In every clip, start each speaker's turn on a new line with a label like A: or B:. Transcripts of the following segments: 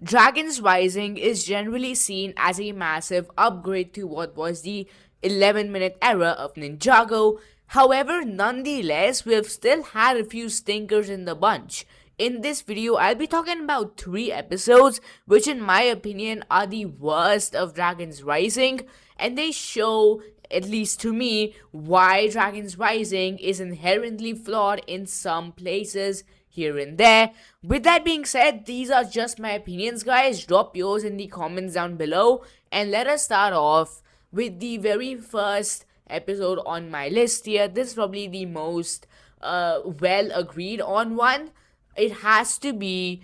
A: Dragons Rising is generally seen as a massive upgrade to what was the 11-minute era of Ninjago. However, nonetheless, we've still had a few stinkers in the bunch. In this video, I'll be talking about 3 episodes, which in my opinion are the worst of Dragons Rising, and they show, at least to me, why Dragons Rising is inherently flawed in some places here and there. With that being said, these are just my opinions, guys. Drop yours in the comments down below, and let us start off with the very first episode on my list here. This is probably the most well agreed on one. It has to be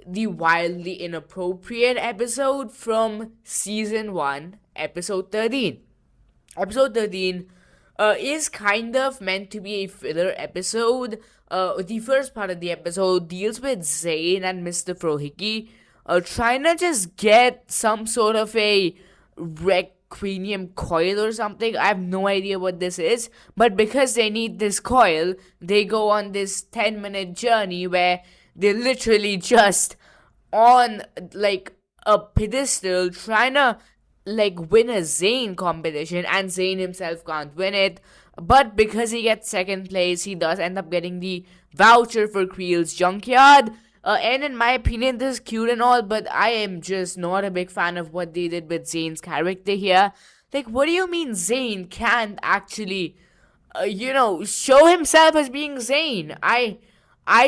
A: the wildly inappropriate episode from season 1, episode 13. Episode 13 is kind of meant to be a filler episode. The first part of the episode deals with Zane and Mr. Frohiki trying to just get some sort of a requiem coil or something. I have no idea what this is, but because they need this coil, they go on this 10-minute journey where they literally just on like a pedestal trying to like win a Zane competition, and Zane himself can't win it. But because he gets second place, he does end up getting the voucher for Creel's junkyard. And in my opinion, this is cute and all, but I am just not a big fan of what they did with Zane's character here. Like, what do you mean Zane can't actually, show himself as being Zane? I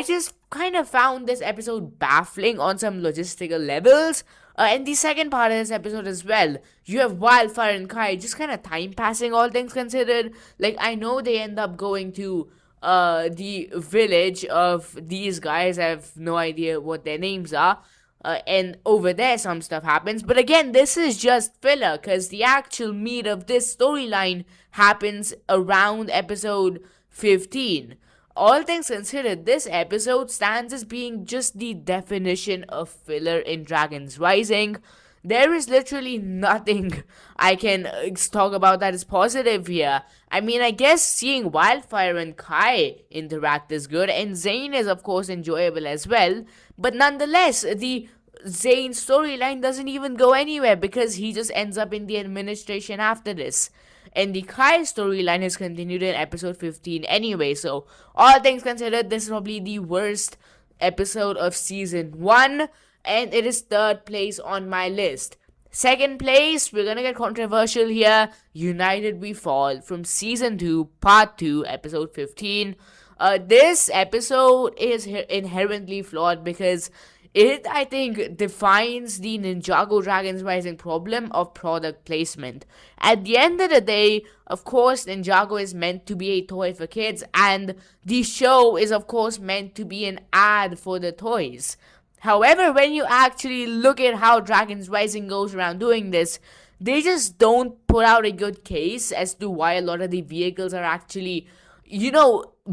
A: just kind of found this episode baffling on some logistical levels. And the second part of this episode as well, you have Wildfire and Kai just kind of time passing, all things considered. Like, I know they end up going to the village of these guys. I have no idea what their names are. And over there, some stuff happens. But again, this is just filler, because the actual meat of this storyline happens around episode 15. All things considered, this episode stands as being just the definition of filler in Dragons Rising. There is literally nothing I can talk about that is positive here. I mean, I guess seeing Wildfire and Kai interact is good, and Zane is of course enjoyable as well, but nonetheless, the Zane storyline doesn't even go anywhere because he just ends up in the administration after this. And the Kai storyline is continued in episode 15 anyway, so all things considered, this is probably the worst episode of season 1, and it is third place on my list. Second place, we're gonna get controversial here. United We Fall from season 2, part 2, episode 15. This episode is inherently flawed because it, I think, defines the Ninjago Dragons Rising problem of product placement. At the end of the day, of course, Ninjago is meant to be a toy for kids, and the show is, of course, meant to be an ad for the toys. However, when you actually look at how Dragons Rising goes around doing this, they just don't put out a good case as to why a lot of the vehicles are actually,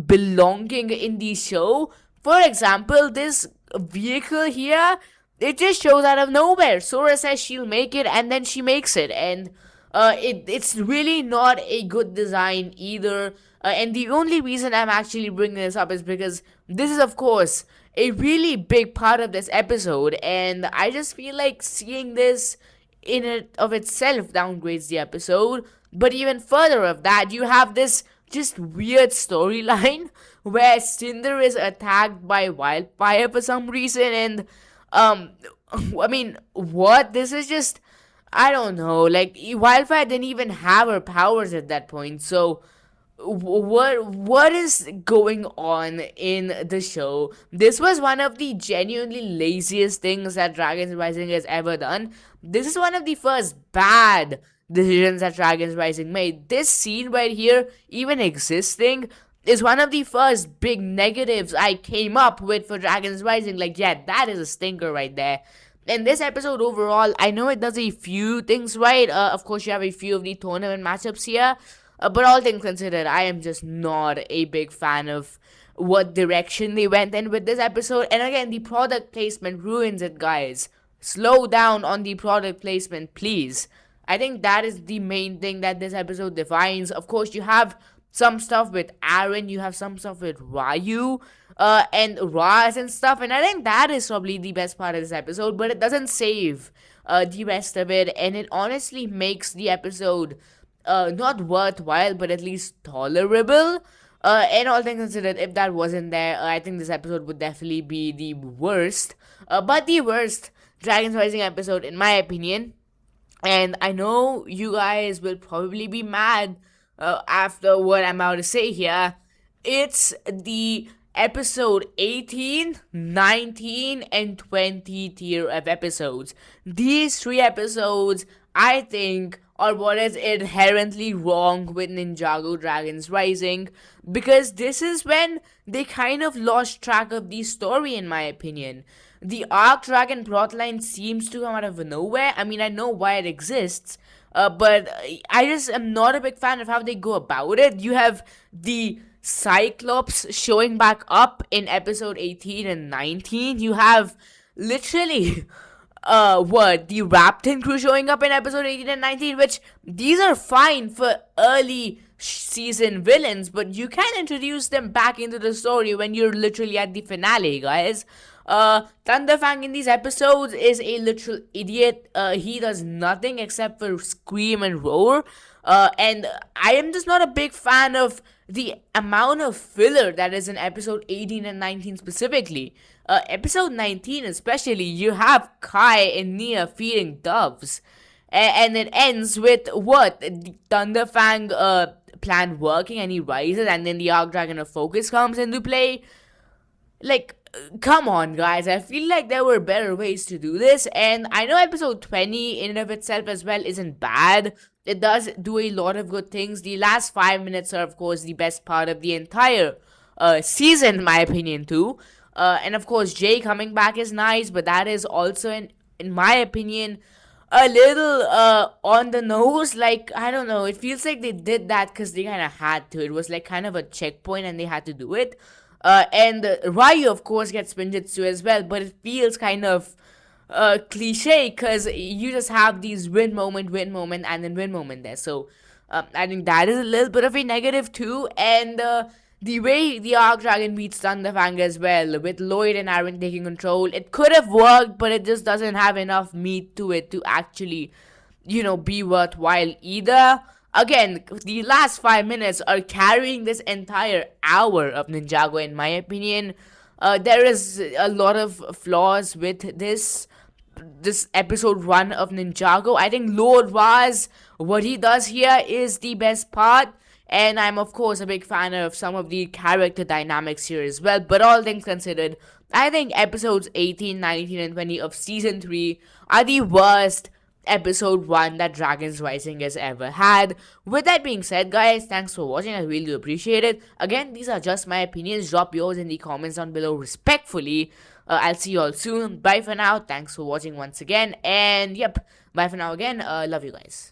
A: belonging in the show. For example, this vehicle here, it just shows out of nowhere. Sora says she'll make it, and then she makes it, and it's really not a good design either. And the only reason I'm actually bringing this up is because this is, of course, a really big part of this episode, and I just feel like seeing this in it of itself downgrades the episode. But even further of that, you have this just weird storyline where Cinder is attacked by Wildfire for some reason, and I mean, what? This is just, I don't know. Like, Wildfire didn't even have her powers at that point, so what is going on in the show? This was one of the genuinely laziest things that Dragons Rising has ever done. This is one of the first bad decisions that Dragons Rising made. This scene right here, even existing, is one of the first big negatives I came up with for Dragons Rising. Like, yeah, that is a stinker right there. And this episode overall, I know it does a few things right. Of course, you have a few of the tournament matchups here. But all things considered, I am just not a big fan of what direction they went in with this episode. And again, the product placement ruins it, guys. Slow down on the product placement, please. I think that is the main thing that this episode defines. Of course, you have some stuff with Aaron, you have some stuff with Ryu, and Raz and stuff. And I think that is probably the best part of this episode, but it doesn't save the rest of it, and it honestly makes the episode not worthwhile, but at least tolerable. And all things considered, if that wasn't there, I think this episode would definitely be the worst, but the worst Dragons Rising episode, in my opinion. And I know you guys will probably be mad after what I'm about to say here. It's the episode 18, 19, and 20 tier of episodes. These three episodes, I think, are what is inherently wrong with Ninjago Dragons Rising, because this is when they kind of lost track of the story, in my opinion. The Arc Dragon plotline seems to come out of nowhere. I mean, I know why it exists, but I just am not a big fan of how they go about it. You have the Cyclops showing back up in episode 18 and 19. You have literally the Raptor crew showing up in episode 18 and 19, which these are fine for early season villains, but you can introduce them back into the story when you're literally at the finale, guys. Thunderfang in these episodes is a literal idiot. He does nothing except for scream and roar. And I am just not a big fan of the amount of filler that is in episode 18 and 19 specifically. Episode 19 especially, you have Kai and Nia feeding doves. And it ends with what? The Thunderfang plan working, and he rises, and then the Arc Dragon of Focus comes into play. Like, come on, guys. I feel like there were better ways to do this, and I know episode 20 in and of itself as well isn't bad. It does do a lot of good things. The last 5 minutes are, of course, the best part of the entire season, in my opinion, too. And of course, Jay coming back is nice, but that is also, in my opinion, a little on the nose. Like, I don't know, it feels like they did that because they kind of had to. It was like kind of a checkpoint and they had to do it. And Ryu, of course, gets Spinjitzu as well, but it feels kind of cliche because you just have these win moment, and then win moment there. So I think that is a little bit of a negative too. And the way the Arc Dragon beats Thunderfang as well, with Lloyd and Aaron taking control, it could have worked, but it just doesn't have enough meat to it to actually, be worthwhile either. Again, the last 5 minutes are carrying this entire hour of Ninjago, in my opinion. There is a lot of flaws with this episode 1 of Ninjago. I think Lord Raz, what he does here is the best part. And I'm, of course, a big fan of some of the character dynamics here as well. But all things considered, I think episodes 18, 19, and 20 of Season 3 are the worst episode 1 that Dragons Rising has ever had. With that being said, guys, thanks for watching. I really do appreciate it. Again, these are just my opinions. Drop yours in the comments down below respectfully. I'll see you all soon. Bye for now. Thanks for watching once again. And yep, bye for now again. Love you guys.